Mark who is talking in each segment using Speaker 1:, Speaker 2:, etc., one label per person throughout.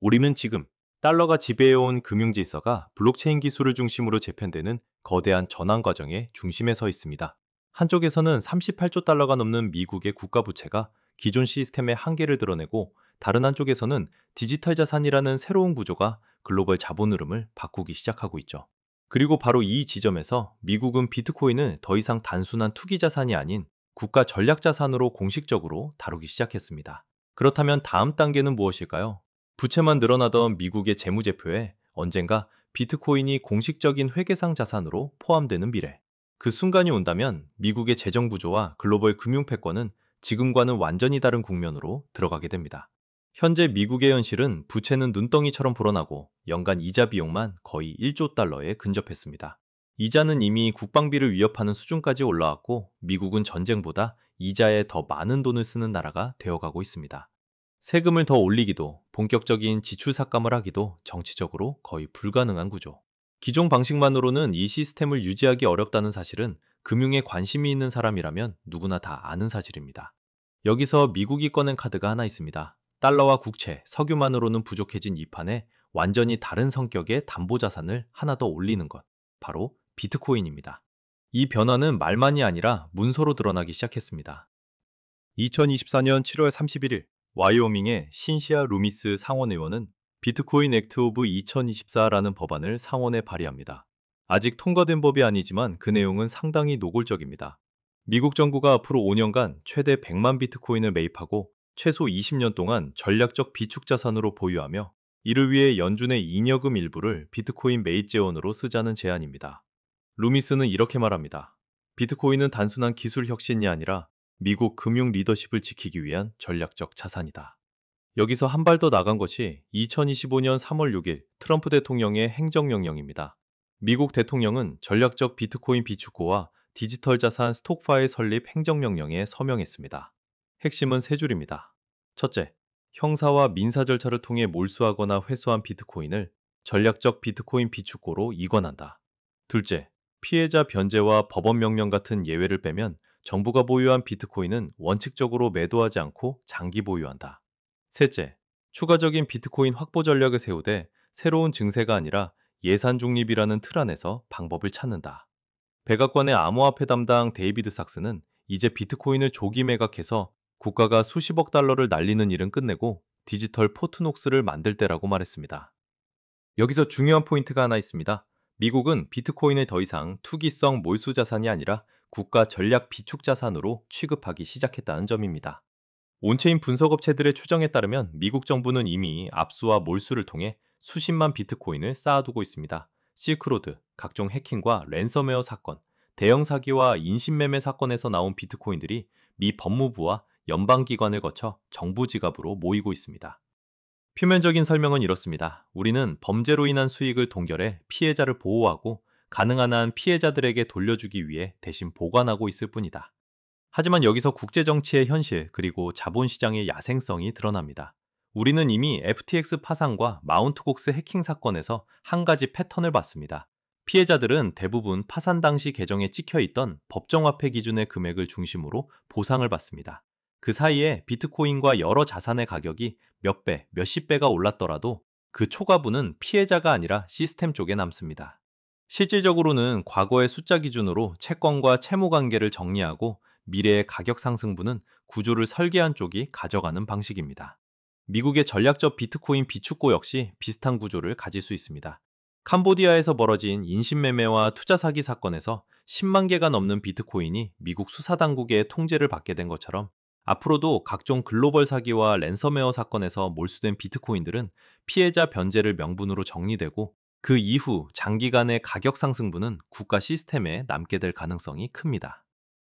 Speaker 1: 우리는 지금 달러가 지배해온 금융 질서가 블록체인 기술을 중심으로 재편되는 거대한 전환 과정의 중심에 서 있습니다. 한쪽에서는 38조 달러가 넘는 미국의 국가 부채가 기존 시스템의 한계를 드러내고, 다른 한쪽에서는 디지털 자산이라는 새로운 구조가 글로벌 자본 흐름을 바꾸기 시작하고 있죠. 그리고 바로 이 지점에서 미국은 비트코인을 더 이상 단순한 투기 자산이 아닌 국가 전략 자산으로 공식적으로 다루기 시작했습니다. 그렇다면 다음 단계는 무엇일까요? 부채만 늘어나던 미국의 재무제표에 언젠가 비트코인이 공식적인 회계상 자산으로 포함되는 미래. 그 순간이 온다면 미국의 재정 구조와 글로벌 금융 패권은 지금과는 완전히 다른 국면으로 들어가게 됩니다. 현재 미국의 현실은 부채는 눈덩이처럼 불어나고 연간 이자 비용만 거의 1조 달러에 근접했습니다. 이자는 이미 국방비를 위협하는 수준까지 올라왔고, 미국은 전쟁보다 이자에 더 많은 돈을 쓰는 나라가 되어가고 있습니다. 세금을 더 올리기도, 본격적인 지출 삭감을 하기도 정치적으로 거의 불가능한 구조. 기존 방식만으로는 이 시스템을 유지하기 어렵다는 사실은 금융에 관심이 있는 사람이라면 누구나 다 아는 사실입니다. 여기서 미국이 꺼낸 카드가 하나 있습니다. 달러와 국채, 석유만으로는 부족해진 이 판에 완전히 다른 성격의 담보자산을 하나 더 올리는 것. 바로 비트코인입니다. 이 변화는 말만이 아니라 문서로 드러나기 시작했습니다. 2024년 7월 31일, 와이오밍의 신시아 루미스 상원의원은 비트코인 액트 오브 2024라는 법안을 상원에 발의합니다. 아직 통과된 법이 아니지만 그 내용은 상당히 노골적입니다. 미국 정부가 앞으로 5년간 최대 100만 비트코인을 매입하고 최소 20년 동안 전략적 비축 자산으로 보유하며, 이를 위해 연준의 잉여금 일부를 비트코인 매입 재원으로 쓰자는 제안입니다. 루미스는 이렇게 말합니다. 비트코인은 단순한 기술 혁신이 아니라 미국 금융 리더십을 지키기 위한 전략적 자산이다. 여기서 한 발 더 나간 것이 2025년 3월 6일 트럼프 대통령의 행정명령입니다. 미국 대통령은 전략적 비트코인 비축고와 디지털 자산 스톡파의 설립 행정명령에 서명했습니다. 핵심은 세 줄입니다. 첫째, 형사와 민사 절차를 통해 몰수하거나 회수한 비트코인을 전략적 비트코인 비축고로 이관한다. 둘째, 피해자 변제와 법원 명령 같은 예외를 빼면 정부가 보유한 비트코인은 원칙적으로 매도하지 않고 장기 보유한다. 셋째, 추가적인 비트코인 확보 전략을 세우되 새로운 증세가 아니라 예산 중립이라는 틀 안에서 방법을 찾는다. 백악관의 암호화폐 담당 데이비드 삭스는 이제 비트코인을 조기 매각해서 국가가 수십억 달러를 날리는 일은 끝내고 디지털 포트녹스를 만들 때라고 말했습니다. 여기서 중요한 포인트가 하나 있습니다. 미국은 비트코인을 더 이상 투기성 몰수 자산이 아니라 국가 전략 비축 자산으로 취급하기 시작했다는 점입니다. 온체인 분석업체들의 추정에 따르면 미국 정부는 이미 압수와 몰수를 통해 수십만 비트코인을 쌓아두고 있습니다. 실크로드, 각종 해킹과 랜섬웨어 사건, 대형 사기와 인신매매 사건에서 나온 비트코인들이 미 법무부와 연방기관을 거쳐 정부 지갑으로 모이고 있습니다. 표면적인 설명은 이렇습니다. 우리는 범죄로 인한 수익을 동결해 피해자를 보호하고 가능한 한 피해자들에게 돌려주기 위해 대신 보관하고 있을 뿐이다. 하지만 여기서 국제정치의 현실, 그리고 자본시장의 야생성이 드러납니다. 우리는 이미 FTX 파산과 마운트 곡스 해킹 사건에서 한 가지 패턴을 봤습니다. 피해자들은 대부분 파산 당시 계정에 찍혀있던 법정화폐 기준의 금액을 중심으로 보상을 받습니다. 그 사이에 비트코인과 여러 자산의 가격이 몇 배, 몇십 배가 올랐더라도 그 초과분은 피해자가 아니라 시스템 쪽에 남습니다. 실질적으로는 과거의 숫자 기준으로 채권과 채무 관계를 정리하고 미래의 가격 상승분은 구조를 설계한 쪽이 가져가는 방식입니다. 미국의 전략적 비트코인 비축고 역시 비슷한 구조를 가질 수 있습니다. 캄보디아에서 벌어진 인신매매와 투자 사기 사건에서 10만 개가 넘는 비트코인이 미국 수사당국의 통제를 받게 된 것처럼, 앞으로도 각종 글로벌 사기와 랜섬웨어 사건에서 몰수된 비트코인들은 피해자 변제를 명분으로 정리되고, 그 이후 장기간의 가격 상승분은 국가 시스템에 남게 될 가능성이 큽니다.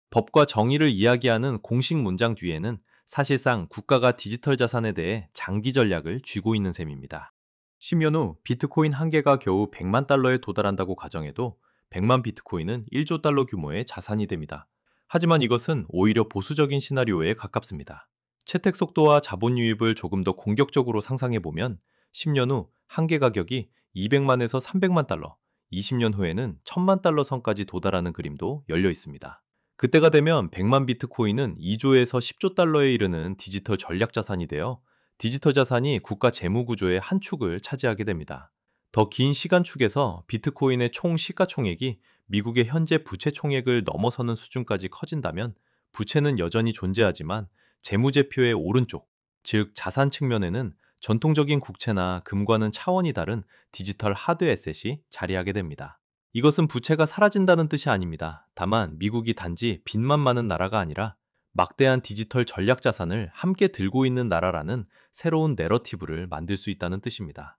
Speaker 1: 법과 정의를 이야기하는 공식 문장 뒤에는 사실상 국가가 디지털 자산에 대해 장기 전략을 쥐고 있는 셈입니다. 10년 후 비트코인 한 개가 겨우 100만 달러에 도달한다고 가정해도 100만 비트코인은 1조 달러 규모의 자산이 됩니다. 하지만 이것은 오히려 보수적인 시나리오에 가깝습니다. 채택 속도와 자본 유입을 조금 더 공격적으로 상상해보면 10년 후 한 개 가격이 200만에서 300만 달러, 20년 후에는 1000만 달러 선까지 도달하는 그림도 열려 있습니다. 그때가 되면 100만 비트코인은 2조에서 10조 달러에 이르는 디지털 전략 자산이 되어 디지털 자산이 국가 재무 구조의 한 축을 차지하게 됩니다. 더 긴 시간축에서 비트코인의 총 시가총액이 미국의 현재 부채 총액을 넘어서는 수준까지 커진다면 부채는 여전히 존재하지만 재무제표의 오른쪽, 즉 자산 측면에는 전통적인 국채나 금과는 차원이 다른 디지털 하드 에셋이 자리하게 됩니다. 이것은 부채가 사라진다는 뜻이 아닙니다. 다만 미국이 단지 빚만 많은 나라가 아니라 막대한 디지털 전략 자산을 함께 들고 있는 나라라는 새로운 내러티브를 만들 수 있다는 뜻입니다.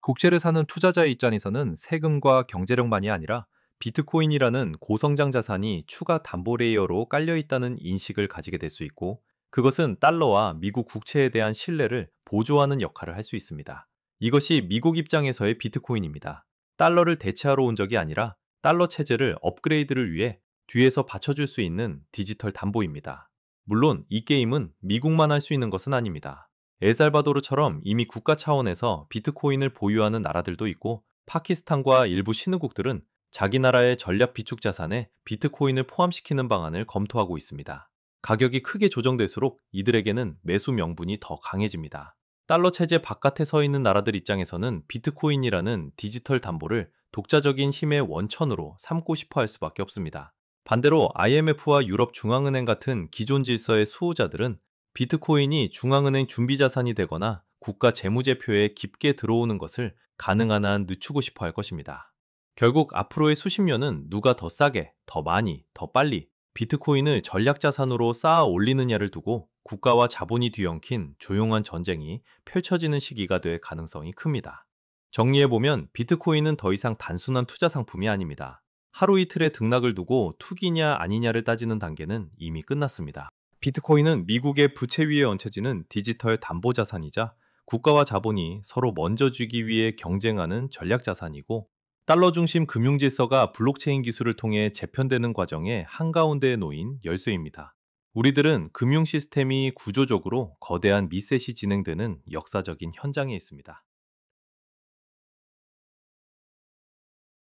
Speaker 1: 국채를 사는 투자자의 입장에서는 세금과 경제력만이 아니라 비트코인이라는 고성장 자산이 추가 담보 레이어로 깔려 있다는 인식을 가지게 될 수 있고, 그것은 달러와 미국 국채에 대한 신뢰를 보조하는 역할을 할 수 있습니다. 이것이 미국 입장에서의 비트코인입니다. 달러를 대체하러 온 적이 아니라 달러 체제를 업그레이드를 위해 뒤에서 받쳐줄 수 있는 디지털 담보입니다. 물론 이 게임은 미국만 할 수 있는 것은 아닙니다. 엘살바도르처럼 이미 국가 차원에서 비트코인을 보유하는 나라들도 있고, 파키스탄과 일부 신흥국들은 자기 나라의 전략 비축 자산에 비트코인을 포함시키는 방안을 검토하고 있습니다. 가격이 크게 조정될수록 이들에게는 매수 명분이 더 강해집니다. 달러 체제 바깥에 서 있는 나라들 입장에서는 비트코인이라는 디지털 담보를 독자적인 힘의 원천으로 삼고 싶어 할 수밖에 없습니다. 반대로 IMF와 유럽 중앙은행 같은 기존 질서의 수호자들은 비트코인이 중앙은행 준비자산이 되거나 국가 재무제표에 깊게 들어오는 것을 가능한 한 늦추고 싶어 할 것입니다. 결국 앞으로의 수십 년은 누가 더 싸게, 더 많이, 더 빨리 비트코인을 전략자산으로 쌓아 올리느냐를 두고 국가와 자본이 뒤엉킨 조용한 전쟁이 펼쳐지는 시기가 될 가능성이 큽니다. 정리해보면 비트코인은 더 이상 단순한 투자 상품이 아닙니다. 하루 이틀의 등락을 두고 투기냐 아니냐를 따지는 단계는 이미 끝났습니다. 비트코인은 미국의 부채 위에 얹혀지는 디지털 담보자산이자 국가와 자본이 서로 먼저 주기 위해 경쟁하는 전략자산이고, 달러 중심 금융 질서가 블록체인 기술을 통해 재편되는 과정의 한가운데에 놓인 열쇠입니다. 우리들은 금융 시스템이 구조적으로 거대한 리셋이 진행되는 역사적인 현장에 있습니다.